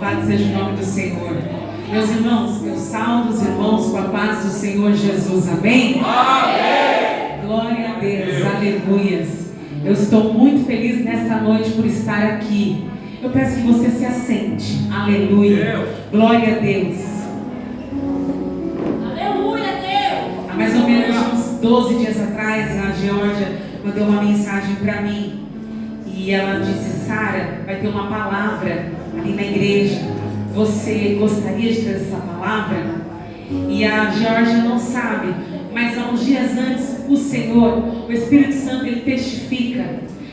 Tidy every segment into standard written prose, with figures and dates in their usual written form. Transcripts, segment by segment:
Louvado seja o nome do Senhor. Meus irmãos, eu saúdo os irmãos com a paz do Senhor Jesus. Amém? Amém! Glória a Deus, aleluias. Eu estou muito feliz nesta noite por estar aqui. Eu peço que você se assente. Aleluia. Glória a Deus. Aleluia, Deus. Há mais ou menos uns 12 dias atrás, a Georgia mandou uma mensagem para mim. E ela disse: Sara, vai ter uma palavra ali na igreja. Você gostaria de ter essa palavra? E a Georgia não sabe, mas há uns dias antes, o Senhor, o Espírito Santo, ele testifica.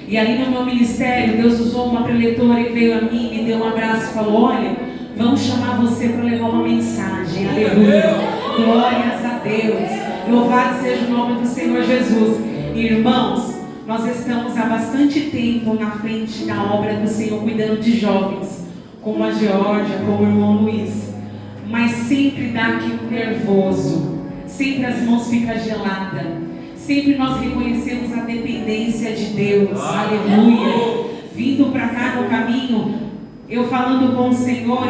E ali no meu ministério, Deus usou uma preletora e veio a mim, me deu um abraço e falou: olha, vamos chamar você para levar uma mensagem. Aleluia. Glórias a Deus. Louvado seja o nome do Senhor Jesus. Irmãos, nós estamos há bastante tempo na frente da obra do Senhor, cuidando de jovens, como a Georgia, como o irmão Luiz. Mas sempre dá aqui um nervoso, sempre as mãos ficam geladas, sempre nós reconhecemos a dependência de Deus. Aleluia. Vindo para cá no caminho, eu falando com o Senhor,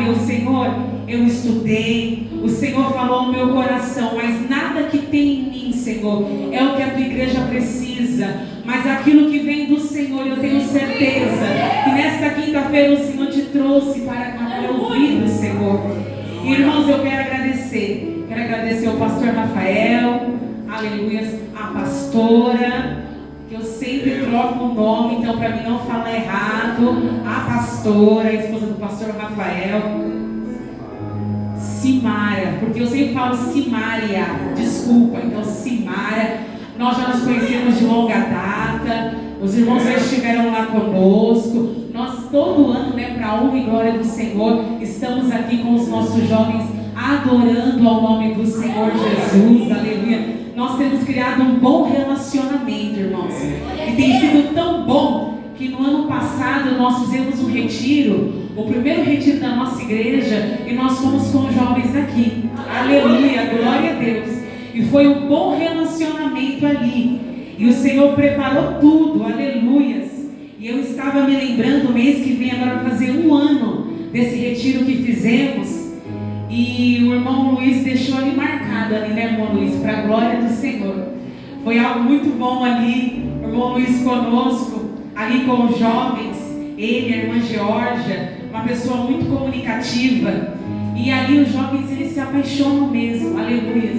eu estudei, o Senhor falou ao meu coração, mas nada que tem em mim, Senhor, é o que a tua igreja precisa, mas aquilo que vem do Senhor, eu tenho certeza que nesta quinta-feira o Senhor te trouxe para cá, para ouvir do Senhor. Irmãos, eu quero agradecer ao pastor Rafael, aleluia, a pastora, que eu sempre troco o nome, então para mim não falar errado, a pastora, a esposa do pastor Rafael, Simara, porque eu sempre falo Simária, desculpa, então Simara, nós já nos conhecemos de longa data, os irmãos já estiveram lá conosco, nós todo ano, para a honra e glória do Senhor, estamos aqui com os nossos jovens, adorando ao nome do Senhor Jesus, aleluia. Nós temos criado um bom relacionamento, irmãos, e tem sido tão bom que no ano passado nós fizemos um retiro, o primeiro retiro da nossa igreja, e nós fomos com os jovens aqui, aleluia, glória a Deus, e foi um bom relacionamento ali, e o Senhor preparou tudo, aleluias, e eu estava me lembrando, mês que vem agora vai fazer um ano desse retiro que fizemos. E o irmão Luiz deixou ali marcado ali, né, irmão Luiz, para a glória do Senhor. Foi algo muito bom ali, o irmão Luiz conosco, ali com os jovens, ele, a irmã Georgia, uma pessoa muito comunicativa. E ali os jovens, eles se apaixonam mesmo, aleluia.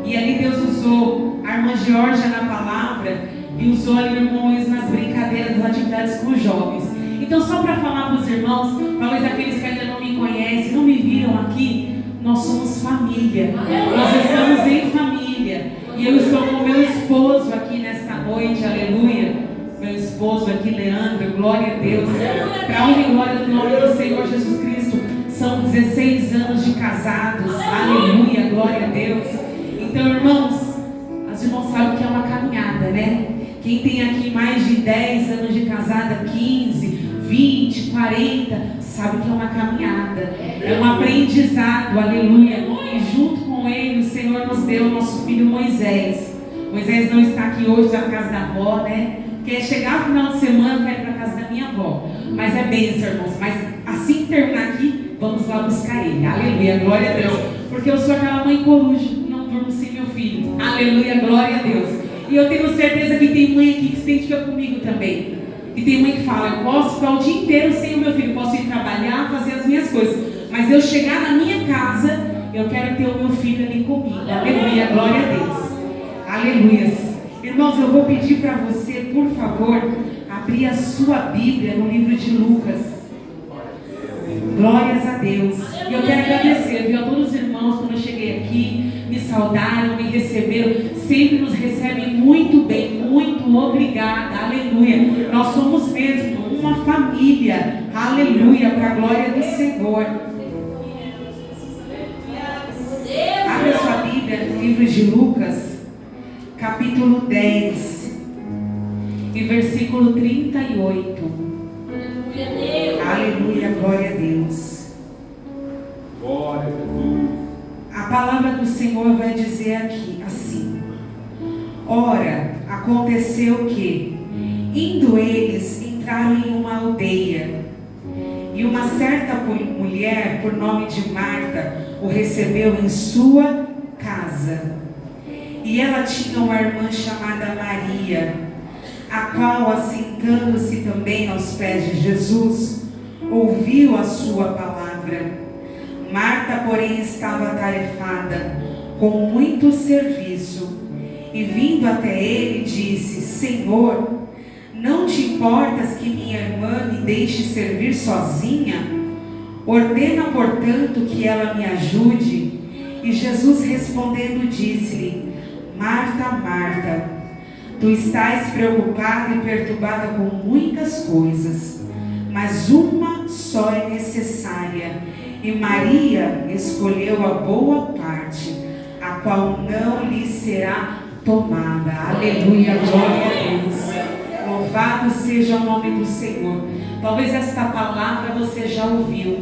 E ali Deus usou a irmã Georgia na palavra e usou ali o irmão Luiz nas brincadeiras, nas atividades com os jovens. Então, só para falar para os irmãos, talvez aqueles que ainda não me conhecem, não me viram aqui, nós somos família, nós estamos em família, e eu estou com o meu esposo aqui nesta noite, aleluia, meu esposo aqui, Leandro, glória a Deus, para a honra e glória do nome do Senhor Jesus Cristo, são 16 anos de casados, aleluia, glória a Deus. Então, irmãos, os irmãos sabem que é uma caminhada, né? Quem tem aqui mais de 10 anos de casada, 15, 20, 40, sabe que é uma caminhada, é um aprendizado, aleluia. E junto com ele, o Senhor nos deu o nosso filho Moisés. Moisés não está aqui hoje, está na casa da avó, né? Porque chegar no final de semana, eu quero ir para a casa da minha avó. Mas é bênção, irmãos. Mas assim que terminar aqui, vamos lá buscar ele, aleluia, glória a Deus. Porque eu sou aquela mãe coruja, não durmo sem meu filho, aleluia, glória a Deus. E eu tenho certeza que tem mãe aqui que se identifica comigo também. E tem mãe que fala: eu posso ficar o dia inteiro sem o meu filho, posso ir trabalhar, fazer as minhas coisas, mas eu chegar na minha casa, eu quero ter o meu filho ali comigo. Aleluia, glória a Deus. Aleluia. Irmãos, eu vou pedir para você, por favor, abrir a sua Bíblia no livro de Lucas. Glórias a Deus. E eu quero agradecer, viu, a todos os irmãos, quando eu cheguei aqui, me saudaram, me receberam, sempre nos recebem muito bem, muito obrigada, aleluia. Nós somos mesmo uma família, aleluia, para a glória do Senhor. Abra sua Bíblia no livro de Lucas, capítulo 10, e versículo 38. Aleluia, glória a Deus. Glória a Jesus. A palavra do Senhor vai dizer aqui assim: ora, aconteceu que, indo eles, entraram em uma aldeia, E uma certa mulher, por nome de Marta, o recebeu em sua casa. E ela tinha uma irmã chamada Maria, a qual, assentando-se também aos pés de Jesus, ouviu a sua palavra. Marta, porém, estava atarefada com muito serviço, e vindo até ele, disse: Senhor, não te importas que minha irmã me deixe servir sozinha? Ordena, portanto, que ela me ajude. E Jesus respondendo disse-lhe: Marta, Marta, tu estás preocupada e perturbada com muitas coisas, mas uma só é necessária, e Maria escolheu a boa parte, a qual não lhe será tomada. Aleluia, glória a Deus. Louvado seja o nome do Senhor. Talvez esta palavra você já ouviu,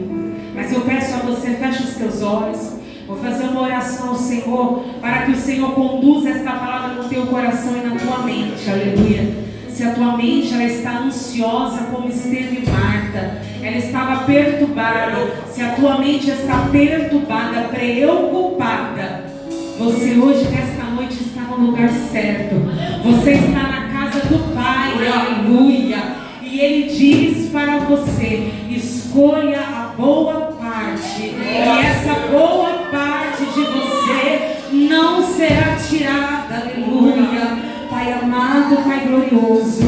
mas eu peço a você, feche os teus olhos. Vou fazer uma oração ao Senhor, para que o Senhor conduza esta palavra no teu coração e na tua mente. Aleluia. Se a tua mente ela está ansiosa, como esteve Marta, ela estava perturbada. Se a tua mente está perturbada, preocupada, você hoje, nesta noite, está no lugar certo. Você está na casa do Pai. Aleluia. E Ele diz para você: escolha a boa parte, e essa boa parte de você não será tirada. Aleluia. Pai amado, Pai glorioso,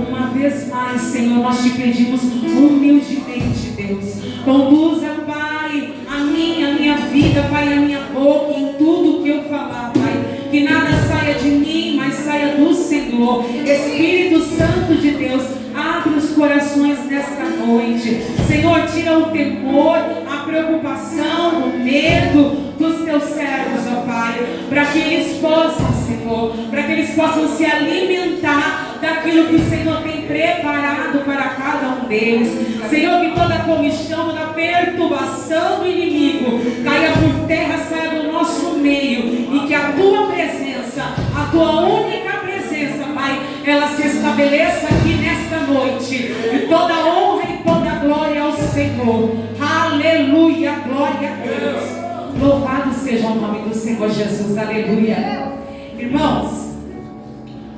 uma vez mais, Senhor, nós te pedimos humildemente, Deus, conduza, Pai, a minha vida, Pai, a minha boca, em tudo que eu falar, Pai, que nada saia de mim, mas saia do Senhor. Espírito Santo de Deus, abre os corações nesta noite, Senhor, tira o temor, a preocupação, o medo dos teus servos, ó Pai, para que eles possam, Senhor, para que eles possam se alimentar daquilo que o Senhor tem preparado para cada um deles. Senhor, que toda comichão, toda perturbação do inimigo caia por terra, saia do nosso meio, e que a tua presença, a tua única presença, Pai, ela se estabeleça aqui nesta noite, e toda honra e toda glória ao Senhor. Aleluia, glória a Deus. Louvado seja o nome do Senhor Jesus. Aleluia. Irmãos,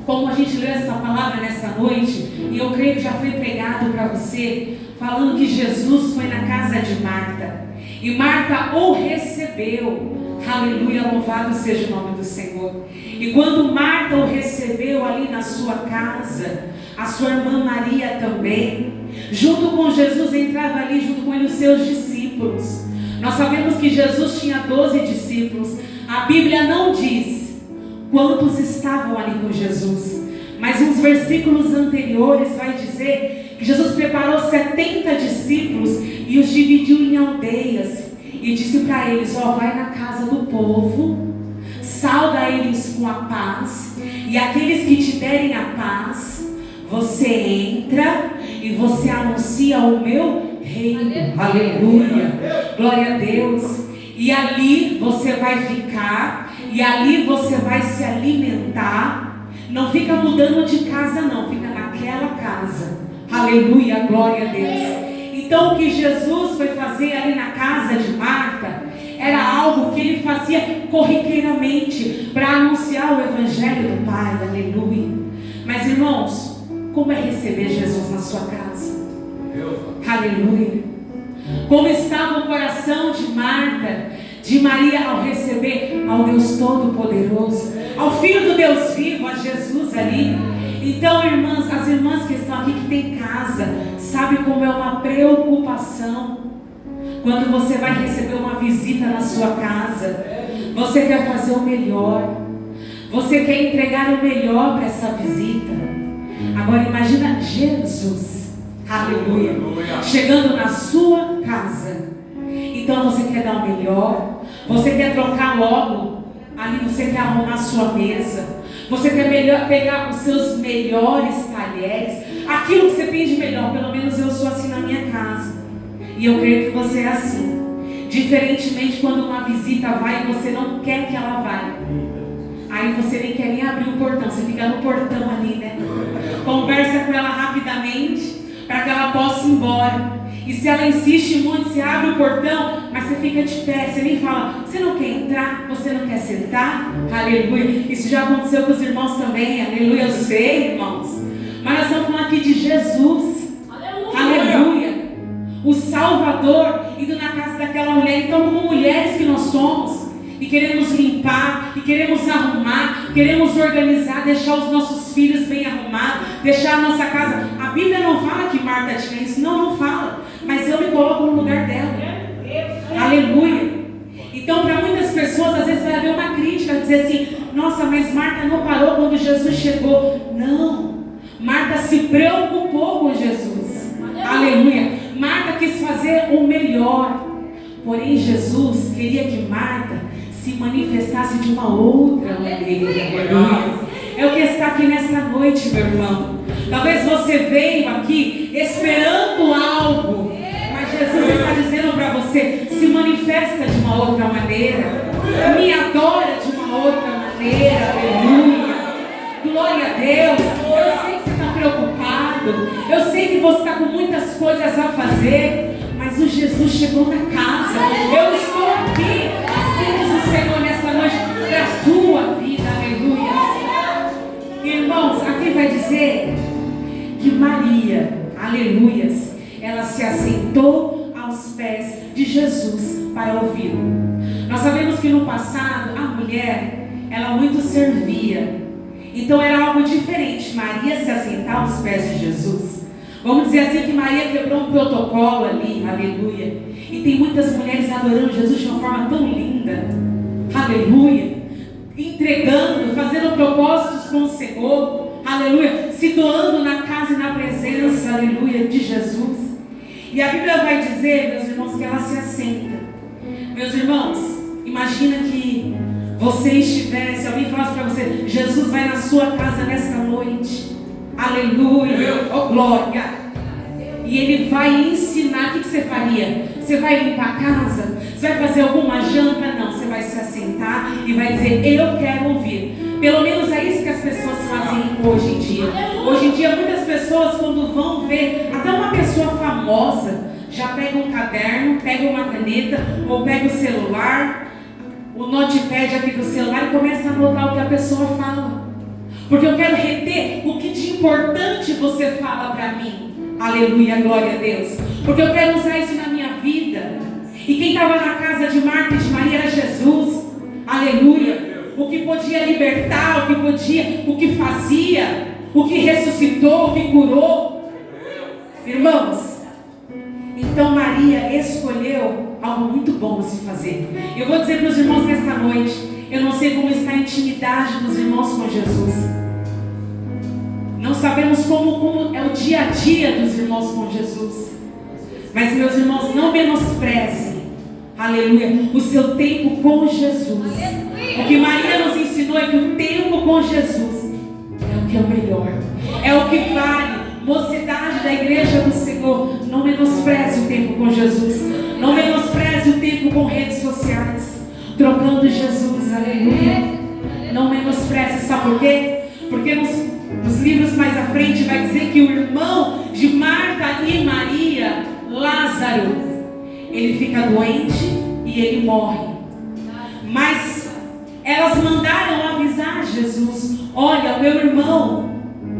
como a gente leu essa palavra nessa noite, e eu creio que já foi pregado para você, falando que Jesus foi na casa de Marta, e Marta o recebeu. Aleluia, louvado seja o nome do Senhor. E quando Marta o recebeu ali na sua casa, a sua irmã Maria também, junto com Jesus, entrava ali junto com ele os seus discípulos. Nós sabemos que Jesus tinha 12 discípulos. A Bíblia não diz quantos estavam ali com Jesus, mas uns versículos anteriores vai dizer que Jesus preparou 70 discípulos e os dividiu em aldeias, e disse para eles: ó, vai na casa do povo, sauda eles com a paz, e aqueles que te derem a paz, você entra e você anuncia o meu reino. Aleluia, glória a Deus. E ali você vai ficar, e ali você vai se alimentar. Não fica mudando de casa não, fica naquela casa. Aleluia, glória a Deus. Então o que Jesus foi fazer ali na casa de Marta era algo que ele fazia corriqueiramente para anunciar o evangelho do Pai. Aleluia. Mas irmãos, como é receber Jesus na sua casa? Aleluia. Como estava o coração de Marta, de Maria, ao receber ao Deus Todo-Poderoso, ao Filho do Deus vivo, a Jesus ali. Então, irmãs, as irmãs que estão aqui, que tem casa, sabe como é uma preocupação quando você vai receber uma visita na sua casa. Você quer fazer o melhor, você quer entregar o melhor para essa visita. Agora imagina Jesus, aleluia, chegando na sua casa. Então você quer dar o melhor, você quer trocar logo ali, você quer arrumar a sua mesa, você quer pegar os seus melhores talheres, aquilo que você tem de melhor. Pelo menos eu sou assim na minha casa, e eu creio que você é assim. Diferentemente quando uma visita vai e você não quer que ela vá, aí você nem quer nem abrir o portão, você fica no portão ali, né? Conversa com ela rapidamente para que ela possa ir embora. E se ela insiste muito, você abre o portão, mas você fica de pé, você nem fala, você não quer entrar, você não quer sentar? Aleluia. Isso já aconteceu com os irmãos também, aleluia, eu sei, irmãos. Mas nós estamos falando aqui de Jesus. Aleluia. O Salvador indo na casa daquela mulher. Então, como mulheres que nós somos, e queremos limpar, e queremos arrumar, queremos organizar, deixar os nossos filhos bem arrumados, deixar a nossa casa. A Bíblia não fala que Marta tinha isso, não fala. Mas eu me coloco no lugar dela. Aleluia. Então, para muitas pessoas, às vezes vai haver uma crítica, dizer assim, nossa, mas Marta não parou quando Jesus chegou. Não. Marta se preocupou com Jesus. Aleluia. Marta quis fazer o melhor. Porém, Jesus queria que Marta se manifestasse de uma outra maneira. É o que está aqui nesta noite, meu irmão. Talvez você veio aqui esperando algo, mas Jesus está dizendo para você, se manifesta de uma outra maneira, me adora de uma outra maneira. Aleluia. Glória a Deus. Eu sei que você está preocupado, eu sei que você está com muitas coisas a fazer, mas o Jesus chegou na casa. Eu estou aqui, assim diz o Senhor nessa noite, para a tua vida. Aleluia. Irmãos, aqui vai dizer que Maria, aleluias, ela se assentou aos pés de Jesus para ouvi-lo. Nós sabemos que no passado a mulher, ela muito servia. Então era algo diferente, Maria se assentar aos pés de Jesus. Vamos dizer assim que Maria quebrou um protocolo ali, aleluia. E tem muitas mulheres adorando Jesus de uma forma tão linda, aleluia. Entregando, fazendo propósitos com o Senhor, aleluia. Se doando na casa e na presença, aleluia, de Jesus. E a Bíblia vai dizer, meus irmãos, que ela se assenta. Meus irmãos, imagina que você estivesse, alguém falasse para você, Jesus vai na sua casa nesta noite. Aleluia, oh glória. E Ele vai ensinar. O que você faria? Você vai limpar a casa? Você vai fazer alguma janta? Não, você vai se assentar e vai dizer, eu quero ouvir. Pelo menos é isso que as pessoas fazem hoje em dia. Hoje em dia muitas pessoas, quando vão ver até uma pessoa famosa, já pega um caderno, pega uma caneta, ou pega o celular, o notepad aqui do celular, e começa a anotar o que a pessoa fala. Porque eu quero reter o que de importante você fala para mim. Aleluia, glória a Deus. Porque eu quero usar isso na minha vida. E quem estava na casa de Marta e de Maria era Jesus. Aleluia. O que podia libertar, o que fazia, o que ressuscitou, o que curou. Irmãos, então Maria escolheu algo muito bom a se fazer. Eu vou dizer para os irmãos nesta noite, eu não sei como está a intimidade dos irmãos com Jesus. Não sabemos como é o dia a dia dos irmãos com Jesus. Mas, meus irmãos, não menosprezem, aleluia, o seu tempo com Jesus. O que Maria nos ensinou é que o tempo com Jesus é o que é o melhor, é o que vale. Mocidade da igreja do Senhor, não menospreze o tempo com Jesus. Não menospreze o tempo com redes sociais, trocando Jesus, aleluia. Não menospreze, sabe por quê? Porque nos livros mais à frente vai dizer que o irmão de Marta e Maria, Lázaro, ele fica doente e ele morre. Mas elas mandaram avisar Jesus, olha, meu irmão,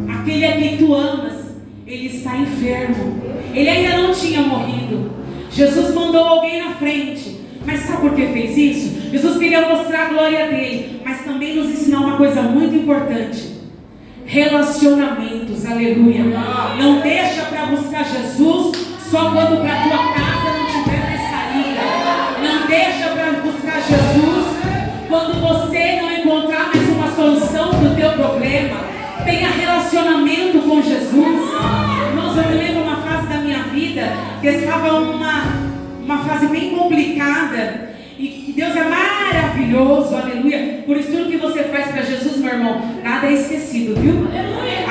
aquele a quem tu amas, ele está enfermo, ele ainda não tinha morrido. Jesus mandou alguém na frente, mas sabe por que fez isso? Jesus queria mostrar a glória dele, mas também nos ensinar uma coisa muito importante: relacionamentos, aleluia. Não deixa para buscar Jesus só quando para a tua casa não tiver mais saída. Não deixa para buscar Jesus quando você não encontrar mais uma solução para o teu problema. Tenha relacionamento com Jesus. Irmãos, eu me lembro uma fase da minha vida que estava uma fase bem complicada, e Deus é maravilhoso, aleluia. Por isso tudo que você faz para Jesus, meu irmão, nada é esquecido, viu?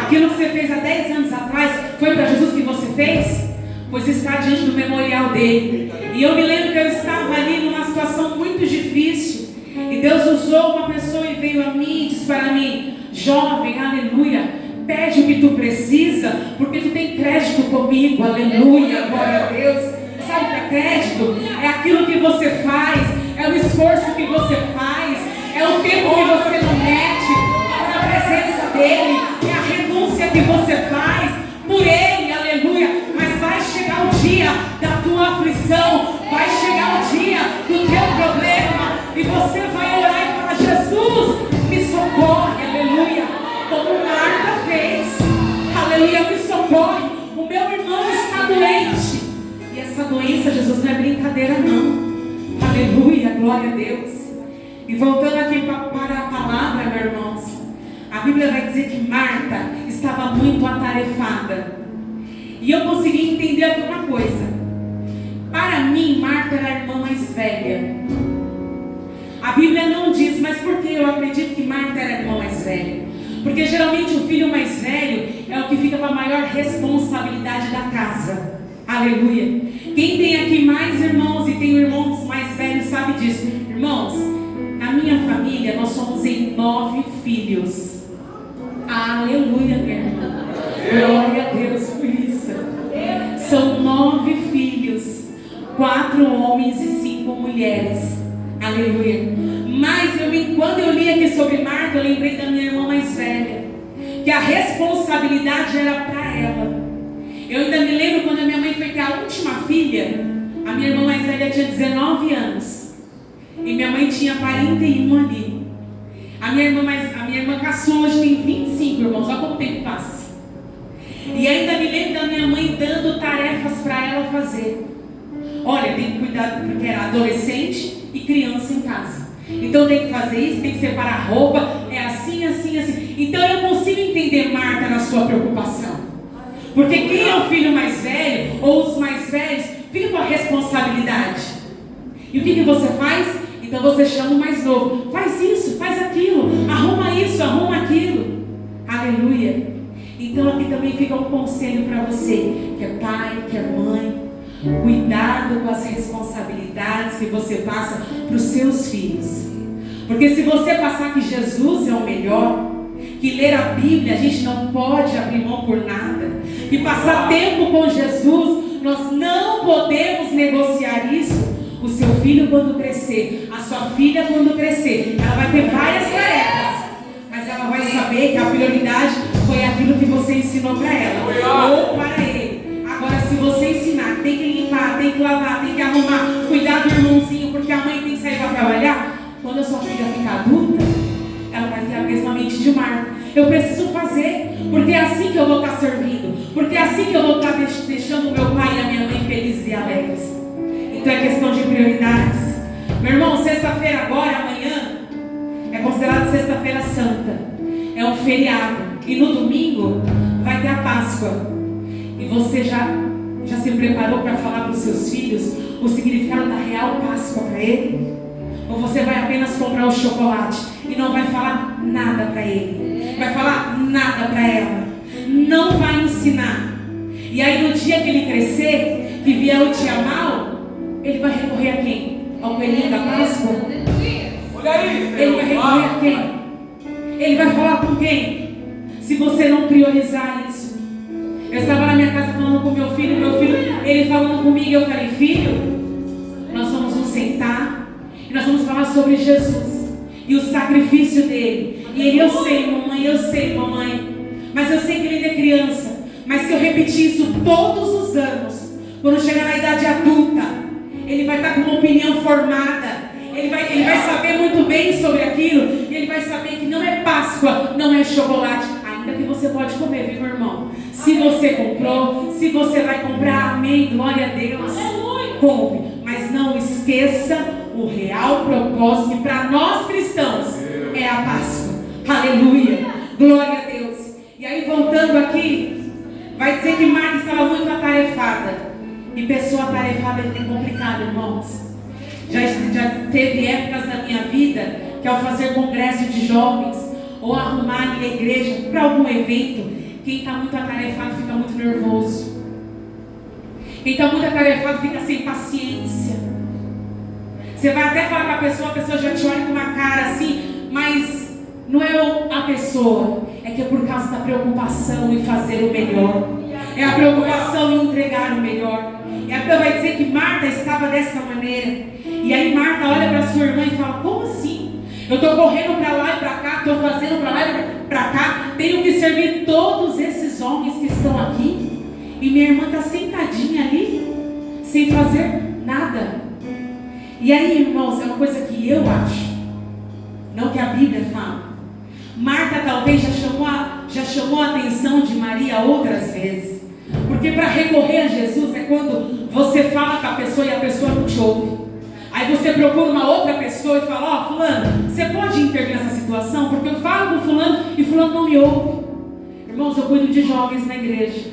Aquilo que você fez há 10 anos atrás, foi para Jesus que você fez? Pois está diante do memorial dele. E eu me lembro que eu estava ali numa situação muito difícil, e Deus usou uma pessoa e veio a mim e disse para mim: jovem, aleluia, Pede o que tu precisa, porque tu tem crédito comigo. Aleluia, glória a Deus. Sabe o que é crédito? É aquilo que você faz, é o esforço que você faz, é o tempo que você não mete na presença dele, é a renúncia que você faz por ele. Aleluia. Mas vai chegar o dia da tua aflição, vai chegar o dia do teu problema, e você vai orar e falar: Jesus, me socorre. Aleluia. Como Marta fez. Aleluia, me socorre. O meu irmão está doente. E essa doença, Jesus, não é brincadeira não. Aleluia, glória a Deus. E voltando aqui para a palavra, meus irmãos, a Bíblia vai dizer que Marta estava muito atarefada. E eu consegui entender aqui uma coisa. Para mim, Marta era a irmã mais velha. A Bíblia não diz, mas por que eu acredito que Marta era a irmã mais velha? Porque geralmente o filho mais velho é o que fica com a maior responsabilidade da casa. Aleluia. Quem tem aqui mais irmãos e tem irmãos mais velhos sabe disso. Irmãos, na minha família nós somos em 9 filhos. Aleluia, minha irmã. Glória a Deus por isso. São 9 filhos, 4 homens e 5 mulheres. Aleluia. Mas quando eu li aqui sobre Marta, eu lembrei da minha irmã mais velha, que a responsabilidade era para ela. Eu ainda me lembro quando a minha mãe foi ter a última filha, a minha irmã mais velha tinha 19 anos. E minha mãe tinha 41 ali. A minha irmã caçula hoje tem 25, irmãos. Olha como o tempo passa. E ainda me lembro da minha mãe dando tarefas para ela fazer. Olha, tem que cuidar, porque era adolescente e criança em casa. Então tem que fazer isso, tem que separar roupa. É assim, assim, assim. Então eu consigo entender Marta na sua preocupação. Porque quem é o filho mais velho, ou os mais velhos, fica com a responsabilidade. E o que você faz? Então você chama o mais novo. Faz isso, faz aquilo. Arruma isso, arruma aquilo. Aleluia. Então aqui também fica um conselho para você, que é pai, que é mãe. Cuidado com as responsabilidades que você passa para os seus filhos. Porque se você passar que Jesus é o melhor, que ler a Bíblia a gente não pode abrir mão por nada, que passar tempo com Jesus, nós não podemos negociar isso. O seu filho quando crescer, a sua filha quando crescer, ela vai ter várias tarefas, mas ela vai saber que a prioridade foi aquilo que você ensinou para ela ou para ele. Agora, se você ensinar, tem que limpar, tem que lavar, tem que arrumar, cuidar do irmãozinho, porque a mãe tem que sair para trabalhar, quando a sua filha ficar adulta, ela vai ter a mesma mente de Marta. Eu preciso fazer, porque é assim que eu vou estar servindo, porque é assim que eu vou estar deixando o meu pai e a minha mãe felizes e alegres. Então é questão de prioridades. Meu irmão, sexta-feira agora, amanhã, é considerado sexta-feira santa. É um feriado. E no domingo vai ter a Páscoa. E você já se preparou para falar para os seus filhos o significado da real Páscoa para ele? Ou você vai apenas comprar o chocolate e não vai falar nada para ele? Vai falar nada para ela? Não vai ensinar. E aí no dia que ele crescer, que vier o dia mal, ele vai recorrer a quem? Ao coelhinho da Páscoa? Ele vai recorrer a quem? Ele vai falar com quem? Se você não priorizar isso. Eu estava na minha casa falando com meu filho, ele falando comigo, eu falei: filho, nós vamos nos sentar e nós vamos falar sobre Jesus e o sacrifício dele. E ele: eu sei, mamãe, mas eu sei que ele ainda é criança. Mas se eu repetir isso todos os anos, quando chegar na idade adulta, ele vai estar com uma opinião formada. Ele vai saber muito bem sobre aquilo. E ele vai saber que não é Páscoa, não é chocolate. Ainda que você pode comer, viu, meu irmão? Se você comprou, se você vai comprar, amém, glória a Deus. Compre. Mas não esqueça o real propósito que para nós cristãos é a Páscoa. Aleluia. Glória a Deus. E aí voltando aqui, vai dizer que Marta estava muito atarefada. E pessoa atarefada é complicado, irmãos. Já teve épocas na minha vida que ao fazer congresso de jovens ou arrumar a igreja para algum evento, quem está muito atarefado fica muito nervoso. Quem está muito atarefado fica sem paciência. Você vai até falar para a pessoa já te olha com uma cara assim, mas não é a pessoa, é que é por causa da preocupação em fazer o melhor. É a preocupação em entregar o melhor. E a Bíblia vai dizer que Marta estava dessa maneira. E aí Marta olha para sua irmã e fala: como assim? Eu estou correndo para lá e para cá, estou fazendo para lá e para cá, tenho que servir todos esses homens que estão aqui, e minha irmã está sentadinha ali, sem fazer nada. E aí, irmãos, é uma coisa que eu acho, não que a Bíblia fala. Marta talvez já chamou a atenção de Maria outras vezes. Porque para recorrer a Jesus é quando você fala com a pessoa e a pessoa não te ouve. Aí você procura uma outra pessoa e fala: ó, fulano, você pode intervir nessa situação? Porque eu falo com fulano e fulano não me ouve. Irmãos, eu cuido de jovens na igreja.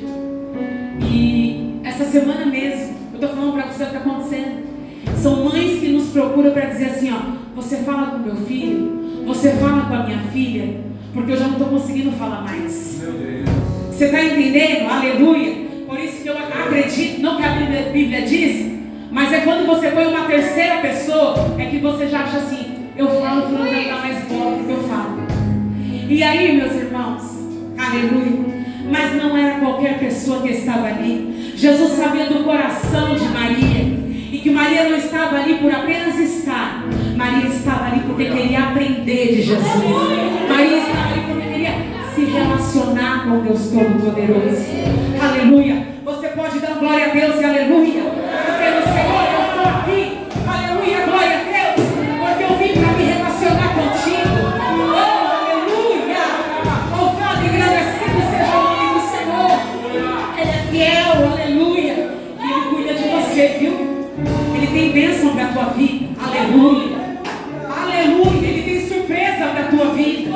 E essa semana mesmo, eu estou falando para você o que está acontecendo. São mães que nos procuram para dizer assim: ó, você fala com meu filho, você fala com a minha filha, porque eu já não estou conseguindo falar mais. Meu Deus. Você está entendendo? Aleluia. Por isso que eu acredito, não que a Bíblia diz, mas é quando você põe uma terceira pessoa, é que você já acha assim: eu falo, fulano vai dar mais bola do que eu falo. E aí, meus irmãos, aleluia, mas não era qualquer pessoa que estava ali. Jesus sabia do coração de Maria, e que Maria não estava ali por apenas estar. Maria estava ali porque queria aprender de Jesus. Maria estava ali porque queria se relacionar com Deus Todo-Poderoso. Aleluia. Você pode dar glória a Deus e aleluia. Dizendo: Senhor, eu estou aqui. Aleluia, glória a Deus, porque eu vim para me relacionar contigo. Oh, aleluia. Louvado e agradecido seja o nome do Senhor. Ele é fiel, aleluia. E Ele cuida de você, viu? Ele tem bênção para a tua vida. Aleluia. Aleluia. Ele tem surpresa para a tua vida.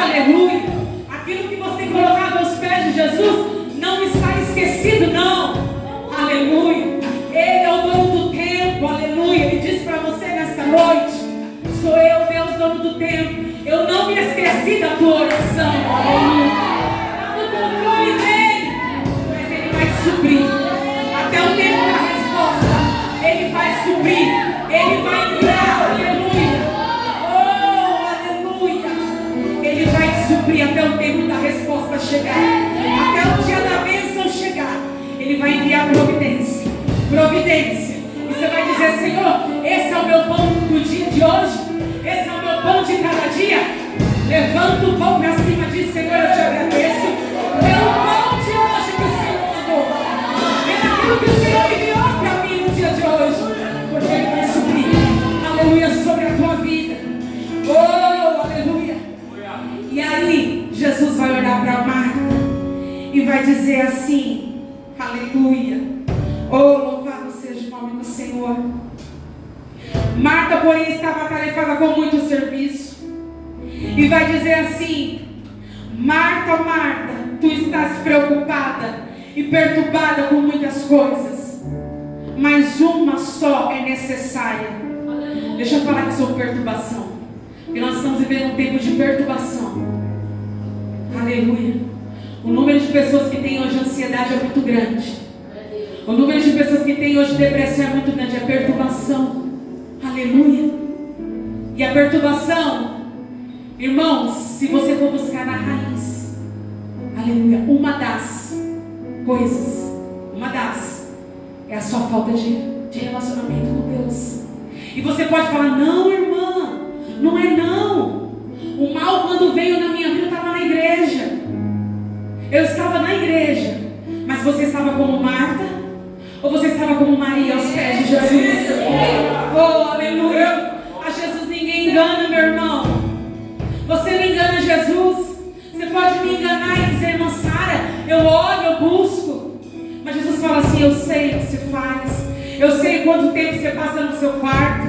Aleluia. Aquilo que você tem colocado aos pés de Jesus não está esquecido, não. Aleluia. Ele é o dono do tempo. Aleluia. Ele diz para você nesta noite: sou eu, Deus, dono do tempo. Eu não me esqueci da tua oração. Aleluia. No controle dele. Mas ele vai suprir. Até o tempo da resposta, ele vai suprir. Ele vai entrar. Aleluia. Oh, aleluia. Ele vai te suprir até o tempo da resposta chegar. Até o dia da bênção chegar. Ele vai enviar providência. Providência. E você vai dizer: Senhor, esse é o meu pão do dia de hoje. Esse é o meu pão de cada dia. Levanta o pão para cima e diz: Senhor, eu te agradeço pelo pão de hoje que o Senhor mandou. Pelo aquilo que o Senhor enviou para mim no dia de hoje. Porque Ele vai suprir. Aleluia, sobre a tua vida. Oh, aleluia. E aí, Jesus vai olhar para Marta e vai dizer assim: aleluia. Oh, louvado seja o nome do Senhor. Marta, porém, estava atarefada com muito serviço. E vai dizer assim: Marta, Marta, tu estás preocupada e perturbada com muitas coisas, mas uma só é necessária. Deixa eu falar aqui sobre perturbação, porque nós estamos vivendo um tempo de perturbação. Aleluia. O número de pessoas que têm hoje ansiedade é muito grande. O número de pessoas que têm hoje depressão é muito grande. É perturbação. Aleluia. E a perturbação, irmãos, se você for buscar na raiz, aleluia, uma das coisas, é a sua falta de relacionamento com Deus. E você pode falar: não, irmã, não é não. O mal, quando veio na minha vida, eu estava na igreja. Eu estava na igreja. Mas você estava como Marta? Ou você estava como Maria aos pés de Jesus? Oh, aleluia. A Jesus ninguém engana, meu irmão. Você não engana Jesus. Você pode me enganar e dizer: irmã Sara, eu oro, eu busco. Mas Jesus fala assim: eu sei o que você faz. Eu sei quanto tempo você passa no seu quarto,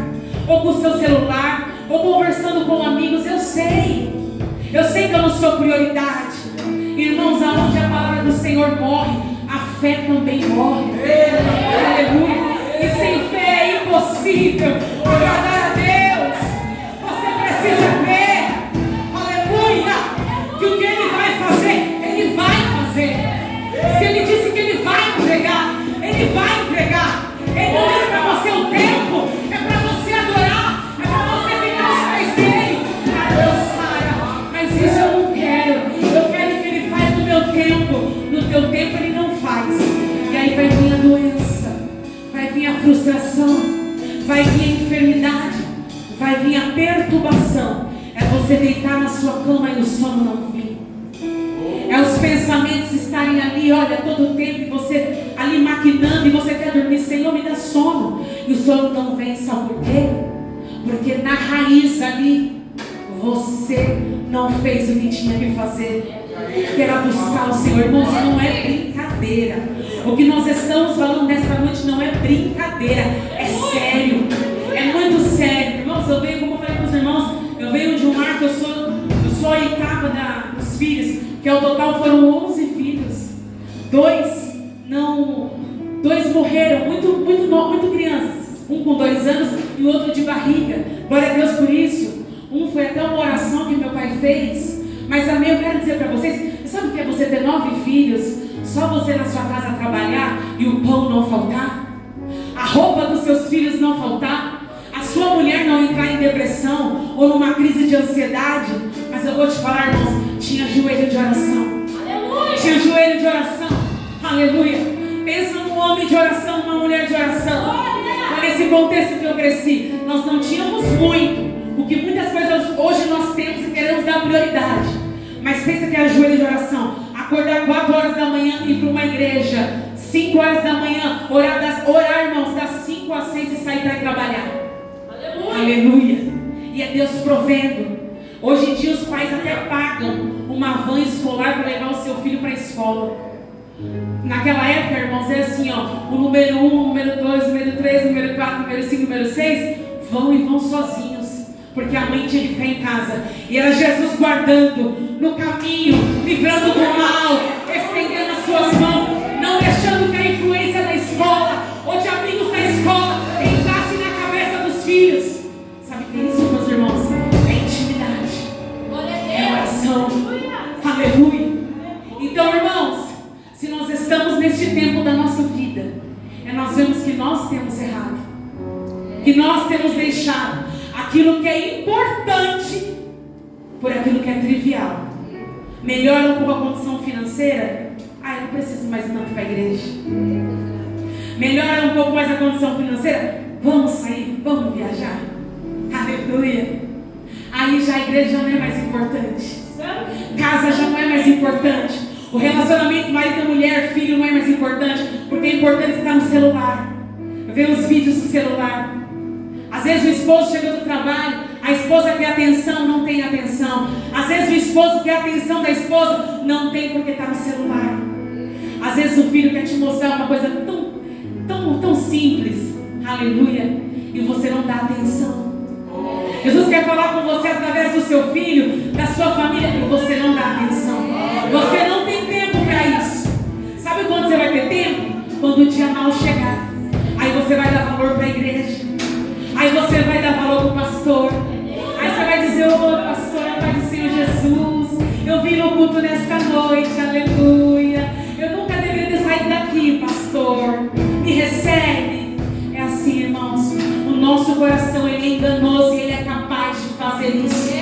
ou com o seu celular, ou conversando com amigos. Eu sei que eu não sou prioridade. Irmãos, aonde a palavra do Senhor morre, a fé também morre. Aleluia. E sem fé é impossível agradar a Deus. Você precisa crer, aleluia, que o que Ele vai fazer, Ele vai fazer. Se Ele disse que Ele vai entregar, Ele vai entregar. Ele não disse para você o tempo, é para você adorar, é para você ficar aos pés dele. A Deus sai. vai vir a enfermidade, vai vir a perturbação. É você deitar na sua cama e o sono não vir. É os pensamentos estarem ali, olha, todo o tempo, e você ali maquinando, e você quer dormir, Senhor, me dá sono. E o sono não vem, sabe por quê? Porque na raiz ali, você não fez o que tinha que fazer, que era buscar o Senhor. Irmãos, não é brincadeira. O que nós estamos falando nesta noite não é brincadeira, é sério, é muito sério. Irmãos, eu venho, como eu falei para os irmãos, eu venho de um lar que eu sou a oitava dos filhos, que ao total foram 11 filhos. Dois morreram muito crianças, um com 2 anos e o outro de barriga. Glória a Deus por isso. Um foi até uma oração que meu pai fez. Mas amém, eu quero dizer para vocês, sabe o que é você ter 9 filhos, só você na sua casa trabalhar e o pão não faltar? A roupa dos seus filhos não faltar? A sua mulher não entrar em depressão ou numa crise de ansiedade? Mas eu vou te falar, irmãos, tinha joelho de oração. Aleluia. Tinha joelho de oração. Aleluia. Pensa num homem de oração, numa mulher de oração. Foi nesse contexto que eu cresci. Nós não tínhamos muito. O que muitas coisas hoje nós temos e queremos dar prioridade. Mas pensa que é joelho de oração. Acordar 4 horas da manhã e ir para uma igreja. 5 horas da manhã. Orar, irmãos, das 5 às 6 e sair para ir trabalhar. Aleluia. Aleluia. E é Deus provendo. Hoje em dia os pais até pagam uma van escolar para levar o seu filho para a escola. Naquela época, irmãos, é assim, ó. O número 1, o número 2, o número 3, o número 4, o número 5, o número 6 vão sozinhos. Porque a mãe tinha que ficar em casa. E era Jesus guardando no caminho, livrando do mal, estendendo as suas mãos, não deixando que a influência da escola ou de amigos da escola entrasse na cabeça dos filhos. Sabe o que é isso, meus irmãos? É intimidade. É oração. Aleluia. Então, irmãos, se nós estamos neste tempo da nossa vida, nós vemos que nós temos errado, que nós temos deixado aquilo que é importante por aquilo que é trivial. Melhora um pouco a condição financeira. Eu não preciso mais tanto para a igreja. Melhora um pouco mais a condição financeira. Vamos sair, vamos viajar. Aleluia. Aí já a igreja já não é mais importante. Casa já não é mais importante. O relacionamento marido e mulher, filho não é mais importante. Porque é importante estar no celular, ver os vídeos no celular. Às vezes o esposo chega do trabalho, a esposa quer atenção, não tem atenção. Às vezes o esposo quer a atenção da esposa, não tem porque está no celular. Às vezes o filho quer te mostrar uma coisa tão simples, aleluia, e você não dá atenção. Jesus quer falar com você através do seu filho, da sua família, e você não dá atenção. Você não tem tempo para isso. Sabe quando você vai ter tempo? Quando o dia mal chegar. Aí você vai dar valor para a igreja. Aí você vai dar valor para o pastor. Aí você vai dizer: pastor, a paz do Senhor Jesus, eu vim no culto nesta noite, aleluia. Eu nunca deveria ter saído daqui, pastor. Me recebe. É assim, irmãos. O nosso coração, ele é enganoso e ele é capaz de fazer isso.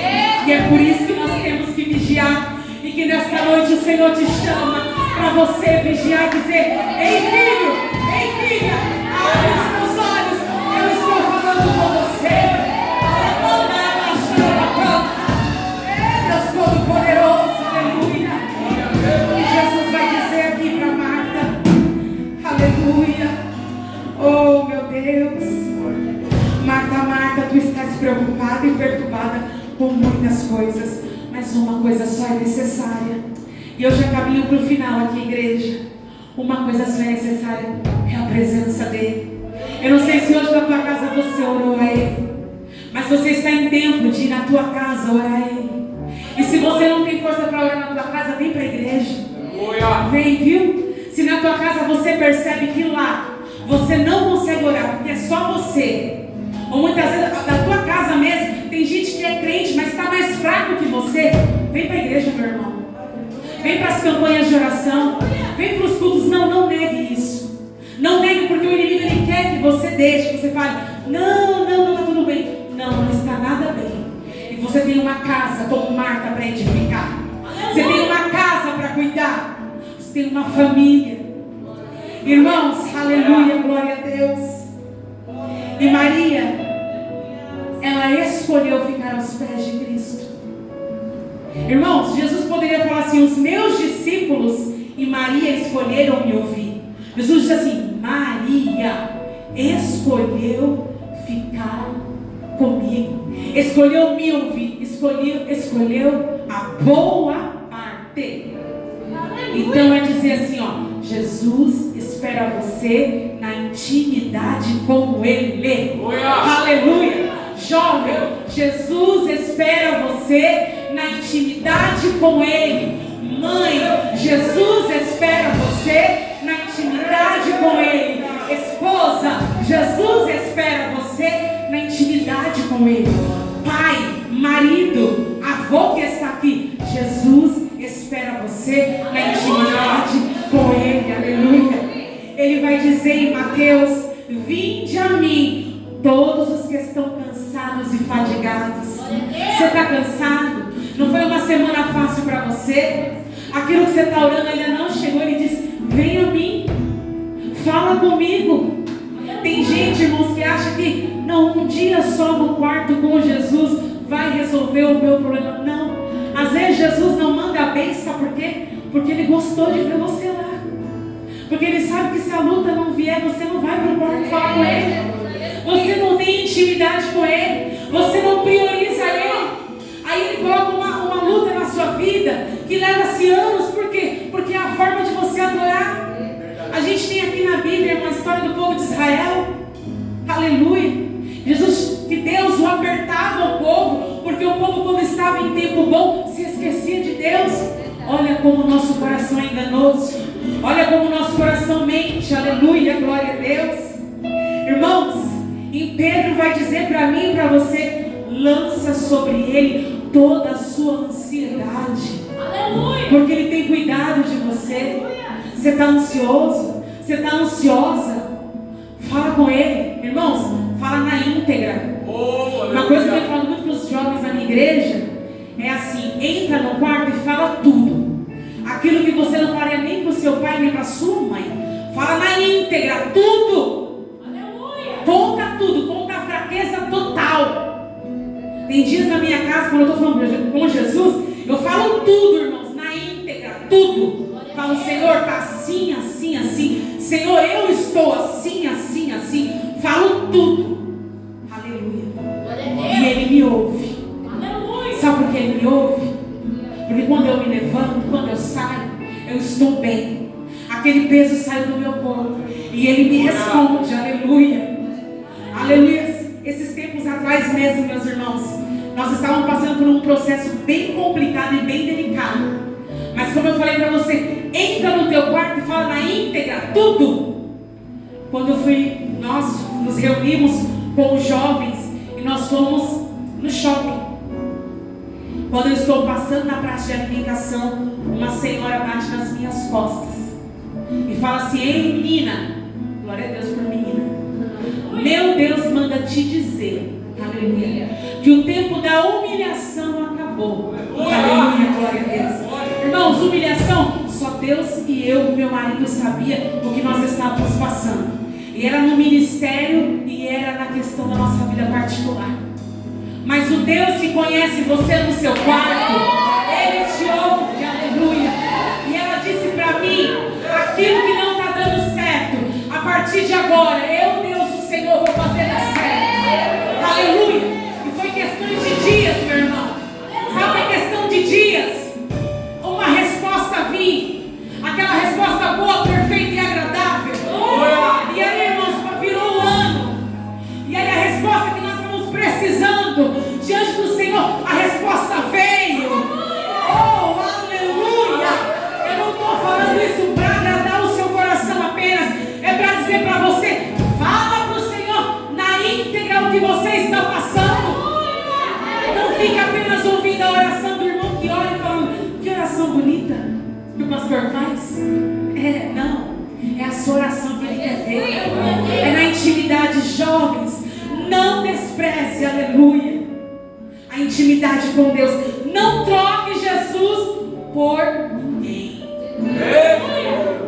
E é por isso que nós temos que vigiar. E que nesta noite o Senhor te chama para você vigiar e dizer: ei filho, ei filha, abre os teus olhos, eu estou falando com você. Deus Todo-Poderoso, aleluia. E Jesus vai dizer aqui para Marta, aleluia. Oh meu Deus, Marta, tu estás preocupada e perturbada com muitas coisas, mas uma coisa só é necessária. E eu já caminho para o final aqui, igreja. Uma coisa só é necessária, é a presença dele. Eu não sei se hoje na tua casa você orou a ele, mas você está em tempo de ir na tua casa orar a ele. E se você não tem força para orar na tua casa, vem para a igreja. Vem, viu? Se na tua casa você percebe que lá você não consegue orar, porque é só você, ou muitas vezes da tua casa mesmo, tem gente que é crente, mas está mais fraco que você, vem para a igreja, meu irmão. Vem para as campanhas de oração, vem para os cultos. Não negue isso. Não negue, porque o inimigo ele quer que você deixe, que você fale: não, está tudo bem. Não está nada bem. E você tem uma casa como Marta para edificar. Você tem uma casa para cuidar. Você tem uma família. Irmãos, aleluia, glória a Deus. E Maria, ela escolheu ficar aos pés de Cristo. Irmãos, Jesus poderia falar assim: os meus discípulos e Maria escolheram me ouvir. Jesus disse assim: Maria escolheu ficar comigo, escolheu me ouvir, escolheu a boa parte. Então é dizer assim, ó: Jesus espera você na intimidade com Ele. Aleluia. Jovem, Jesus espera você na intimidade com Ele. Mãe, Jesus espera você na intimidade com Ele. Esposa, Jesus espera você na intimidade com Ele. Pai, marido, avô que está aqui, Jesus espera você na intimidade com Ele. Aleluia. Ele vai dizer em Mateus: vinde a mim todos os que estão cansados e fadigados. Você está cansado? Não foi uma semana fácil para você? Aquilo que você está orando ainda não chegou. Ele diz: vem a mim, fala comigo. Tem gente, irmãos, que acha que não, um dia só no quarto com Jesus vai resolver o meu problema. Não. Às vezes Jesus não manda a bênção, sabe por quê? Porque Ele gostou de ver você lá. Porque Ele sabe que se a luta não vier, você não vai para o quarto falar com Ele. Você não tem intimidade com Ele. Você não prioriza Ele. Aí Ele coloca uma luta na sua vida que leva-se anos. Por quê? Porque é a forma de você adorar. A gente tem aqui na Bíblia uma história do povo de Israel. Aleluia. Jesus, que Deus o apertava o povo, porque o povo, quando estava em tempo bom, se esquecia de Deus. Olha como o nosso coração é enganoso. Olha como o nosso coração mente. Aleluia, glória a Deus. Irmãos, em Pedro vai dizer para mim e para você: lança sobre Ele toda a sua ansiedade. Aleluia. Porque Ele tem cuidado de você. Você está ansioso? Você está ansiosa? Fala com Ele. Irmãos, fala na íntegra. Uma coisa que eu falo muito para os jovens da minha igreja é assim: entra no quarto e fala tudo. Aquilo que você não faria nem para o seu pai, nem para a sua mãe. Fala na íntegra, tudo. Aleluia. Conta tudo, conta a fraqueza total. Tem dias na minha casa, quando eu estou falando com Jesus, eu falo tudo, irmãos, na íntegra, tudo. Falo: Senhor, está assim, assim, assim. Senhor, eu estou assim, assim, assim. Falo tudo. Aleluia. E Ele me ouve. Aleluia. Sabe por que Ele me ouve? Porque quando eu me levanto, quando eu saio, eu estou bem. Aquele peso saiu do meu corpo e Ele me responde. Aleluia. Aleluia. Esses tempos atrás mesmo, meus irmãos, nós estávamos passando por um processo bem complicado e bem delicado. Mas como eu falei para você, entra no teu quarto e fala na íntegra tudo. Quando nós nos reunimos com os jovens e nós fomos no shopping. Quando eu estou passando na praça de alimentação, uma senhora bate nas minhas costas e fala assim: ei menina, glória a Deus por menina, meu Deus manda te dizer, aleluia, que o tempo da humilhação acabou. Aleluia, glória a Deus. Irmãos, humilhação, só Deus e eu, meu marido, sabia o que nós estávamos passando. E era no ministério e era na questão da nossa vida particular. Mas o Deus que conhece você no seu quarto, Ele te ouve, aleluia. E ela disse para mim: aquilo que não está dando certo, a partir de agora, eu, Deus, o Senhor, vou fazer dar certo. Aleluia. E foi questão de dias, meu irmão. Sabe, é questão de dias. Uma resposta vir, aquela resposta boa, perfeita e agradável. E aí, irmãos, virou um ano. E aí a resposta que nós estamos precisando diante do Senhor, a resposta veio. Oh, aleluia. Eu não estou falando isso para agradar o seu coração apenas, é para dizer para você: fala para o Senhor na íntegra o que você está passando. Não fique apenas ouvindo a oração do irmão que ora e falando: que oração bonita que o pastor faz. Não, é a sua oração que Ele quer ver. É na intimidade. Jovens, não despreze, aleluia, a intimidade com Deus. Não troque Jesus por ninguém.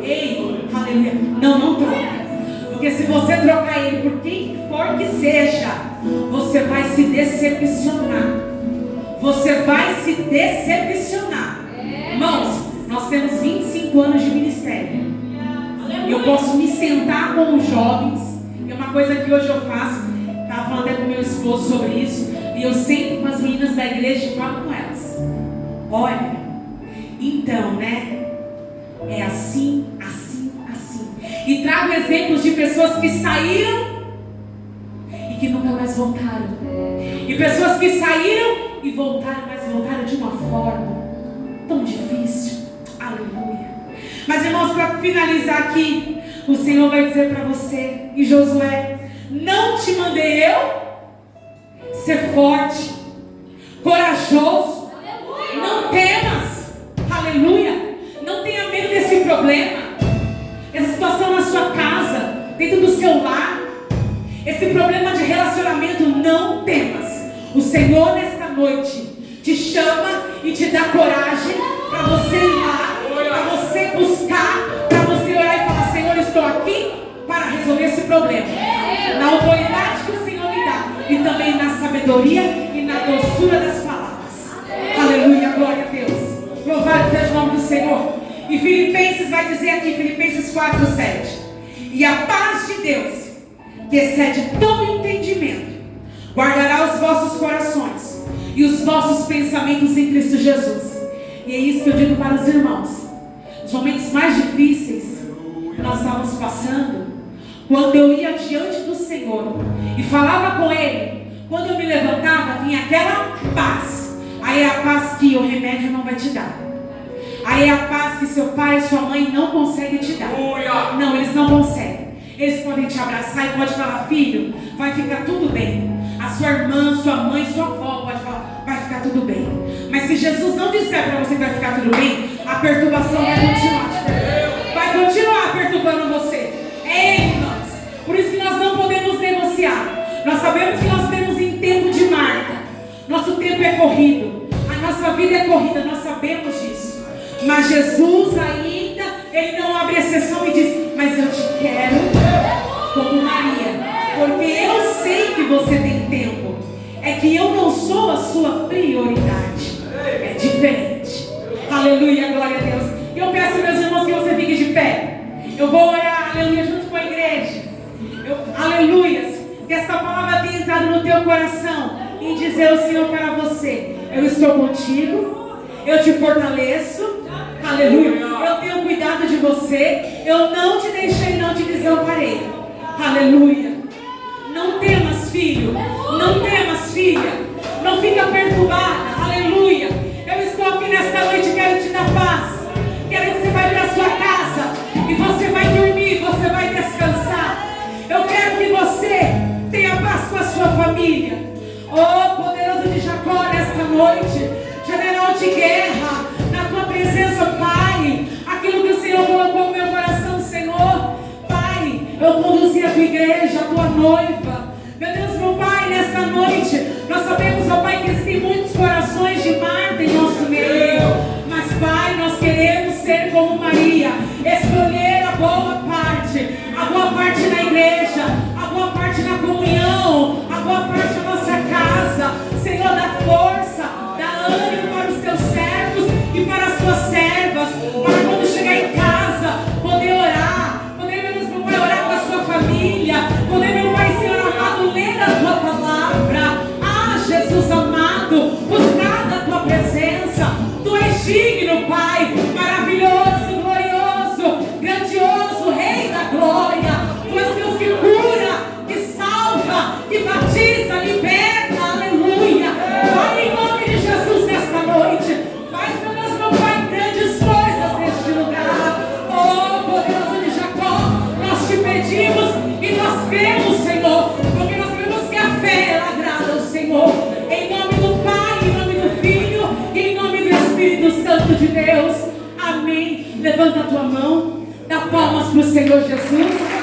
Ei, aleluia. Não troque. Porque se você trocar Ele por quem for for que seja, você vai se decepcionar. Você vai se decepcionar. Irmãos, nós temos 25 anos de ministério. Eu posso me sentar com os jovens. É uma coisa que hoje eu faço. Estava falando até com meu esposo sobre isso. E eu sento com as meninas da igreja e falo com elas. Olha, então, né? É assim, assim, assim. E trago exemplos de pessoas que saíram e que nunca mais voltaram. E pessoas que saíram e voltaram, mas voltaram de uma forma tão difícil. Aleluia. Mas irmãos, para finalizar aqui, o Senhor vai dizer para você e Josué: não te mandei eu ser forte, corajoso, não temas, aleluia, não tenha medo desse problema, essa situação na sua casa, dentro do seu lar, esse problema de relacionamento, não temas. O Senhor nesta noite te chama e te dá coragem para você ir lá, para você buscar, para você orar e falar: Senhor, estou aqui para resolver esse problema, na autoridade que o Senhor me dá, e também na sabedoria e na doçura das palavras. Aleluia, glória a Deus, louvado seja o nome do Senhor. E Filipenses vai dizer aqui, Filipenses 4:7: e a paz de Deus, que excede todo entendimento, guardará os vossos corações e os vossos pensamentos em Cristo Jesus. E é isso que eu digo para os irmãos. Os momentos mais difíceis que nós estávamos passando, quando eu ia diante do Senhor e falava com Ele, quando eu me levantava, vinha aquela paz. Aí é a paz que o remédio não vai te dar. Aí é a paz que seu pai e sua mãe não conseguem te dar. Não, eles não conseguem. Eles podem te abraçar e podem falar: filho, vai ficar tudo bem. A sua irmã, sua mãe, sua avó pode falar: vai ficar tudo bem. Mas se Jesus não disser para você que vai ficar tudo bem, a perturbação vai continuar te perturbando. Vai continuar perturbando você. É Ele, irmãos. Por isso que nós não podemos negociar. Nós sabemos que nós estamos em tempo de marca. Nosso tempo é corrido. A nossa vida é corrida, nós sabemos disso. Mas Jesus ainda, Ele não abre exceção e diz: mas eu te quero como Maria, porque eu sei que você tem tempo. É que eu não sou a sua prioridade. É diferente. Aleluia, glória a Deus. E eu peço, meus irmãos, que você fique de pé. Eu vou orar, aleluia, junto com a igreja. Aleluia. Que essa palavra tenha entrado no teu coração e dizer ao Senhor para você: eu estou contigo, eu te fortaleço, aleluia, eu tenho cuidado de você, eu não te deixei, não te desamparei, aleluia. Não temas, filho, não temas, filha, não fica perturbada, aleluia. Eu estou aqui nesta noite, quero te dar paz, quero que você vá para a sua casa e você vai dormir, você vai descansar. Eu quero que você tenha paz com a sua família. Oh, poderoso de Jacó, nesta noite, general de guerra, na tua presença, Pai, aquilo que o Senhor colocou no meu coração, Senhor, Pai, eu conduzi a tua igreja, a tua noiva, meu Deus, meu Pai, nesta noite, nós sabemos, ó Pai, que existem muitos corações de Marta em nosso meio, mas Pai, nós queremos ser como Maria, escolher a boa parte na igreja, a boa parte na comunhão, a boa parte na nossa casa. Senhor, dá força, dá ânimo para os teus servos e para as tuas servas, para quando chegar em casa, poder orar, poder, meu Deus, meu Pai, orar com a sua família, poder, meu Pai, Senhor amado, ler a tua palavra. Ah, Jesus amado, buscar da tua presença. Tu és digno, Pai, maravilhoso, glorioso, grandioso, Rei da glória. Tu és Deus que cura, que salva, que batiza, liberta, aleluia. Pai, em nome de Jesus, nesta noite, faz, meu Deus, meu Pai, grandes coisas neste lugar. Oh, poderoso de Jacó, nós te pedimos e nós cremos, Senhor, porque nós sabemos que a fé, ela agrada ao Senhor. Em nome do Pai, em nome do Filho e em nome do Espírito Santo de Deus. Amém. Levanta a tua mão, dá palmas para o Senhor Jesus.